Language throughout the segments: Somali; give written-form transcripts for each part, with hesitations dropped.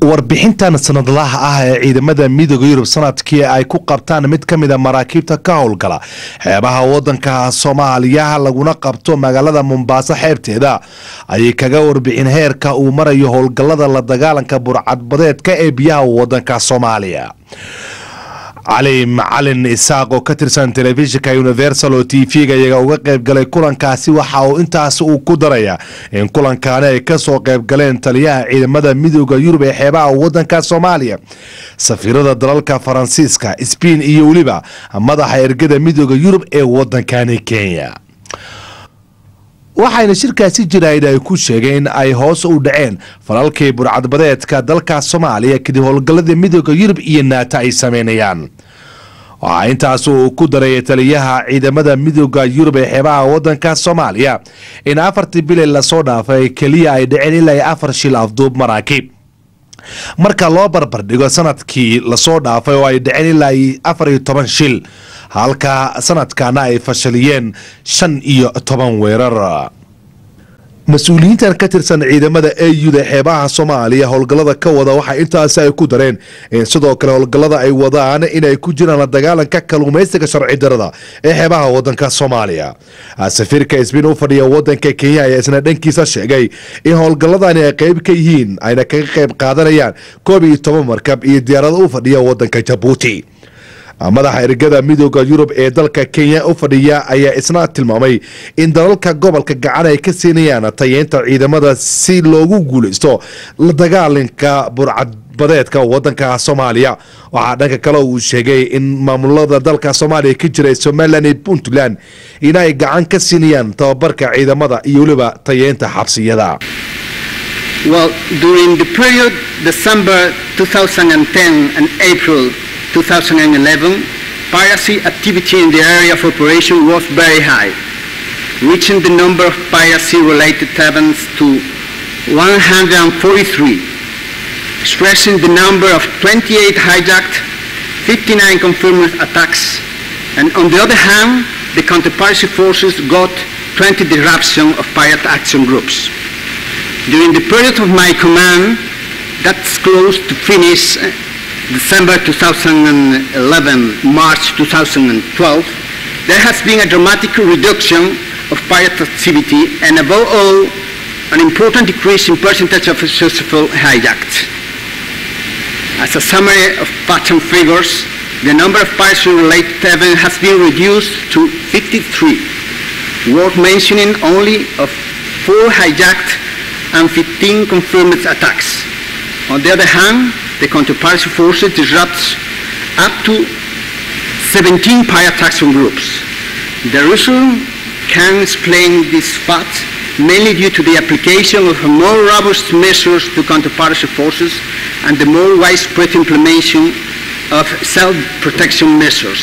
warbixintan sanadlaha ah ee ciidamada midowga Yurub sanadkii ay ku qabtaan mid kamid ah maraakiibta ka howlgala xeebaha wadanka Soomaaliya laguna qabto magaalada Mombasa xeebteeda ay kaga warbixin heerka uu marayo howlgalada la dagaalanka burcadbadeedka ee biyaha wadanka Soomaaliya. علي معلن إساق وكترسان تلفزيونka Universal oo TV-ga iyaga uga qayb galay kulankaasi waxa uu intaas uu ku daraya in kulankan ay ka soo qayb galeen taliyaha ciidamada midowga Yurub ee xeebaha wadanka Soomaaliya safiirada dalalka Faransiiska Spain iyo waliba madaxa ergada midowga Yurub ee wadankan Kenya waxayna shirkaasi jiraayid ay ku sheegeen ay hoos u dhaceen falalkii burcadbadeedka dalka Soomaaliya kadib howlgalada midowga Yurub iyo NATO ay sameynayaan waxa intaas uu ku daray taliyaha ciidamada midowga Yurub ee xeebaha wadanka Soomaaliya in 4 bil la soo dhaafay kaliya ay dhaceen ilaa 4 shil afduub maraakiib marka loo barbar dhigo sanadkii la soo dhaafay oo ay dhaceen ilaa 14 shil halka sanadkana ay fashaliyeen 15 weerar mas'uuliyiintan ka tirsan ciidamada AU-da xeebaha Soomaaliya howlgalada ka wada waxa intaas ay ku dareen in sidoo kale howlgalada ay wadaan inay ku jiraan la dagaalanka kalluumaysiga sharci darrada ee xeebaha wadanka Soomaaliya safiirka Spain u fadhiya wadanka Kenya ayaa isna dhankiisa sheegay in howlgaladani ay qayb ka yihiin ayna kaga qayb qaadanayaan 12 markab iyo diyaarado u fadhiya wadanka Djibouti madaxa ergada midowga Yurub ee dalka Kenya u fadhiya ayaa isna tilmaamay in dalalka gobolka gacan ay ka siinayaan tayeenta ciidamada si loogu guuleysto la dagaalanka burcadbadeedka wadanka Soomaaliya waxa dhanka kale uu sheegay in maamulada dalka Soomaaliya ka jira Somaliland iyo Puntland inay gacan ka siinayaan tababarka ciidamada iyo waliba tayeenta xabsiyada. Well, during the period December 2010 and April 2011, piracy activity in the area of operation was very high, reaching the number of piracy-related events to 143, expressing the number of 28 hijacked, 59 confirmed attacks, and on the other hand, the counter-piracy forces got 20 disruption of pirate action groups. During the period of my command, that's close to finish, December 2011, March 2012, there has been a dramatic reduction of pirate activity and above all, an important decrease in percentage of successful hijacks. As a summary of pattern figures, the number of piracy-related events has been reduced to 53, worth mentioning only of 4 hijacked and 15 confirmed attacks. On the other hand, the counter-piracy forces disrupts up to 17 pirate action groups. The reason can explain this fact mainly due to the application of more robust measures to counter-piracy forces and the more widespread implementation of self-protection measures.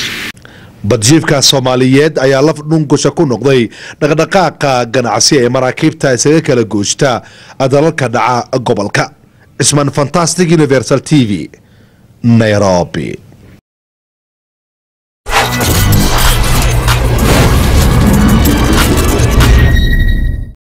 badjiifka Soomaaliyeed ayaa laf dhungusha ku noqday dhaqdhaqaaqa ganacsi ee maraakiibta isaga kala gooshta dalalka dhaca gobolka. اسمن فانتاستيك يونيفرسال TV نيروبي.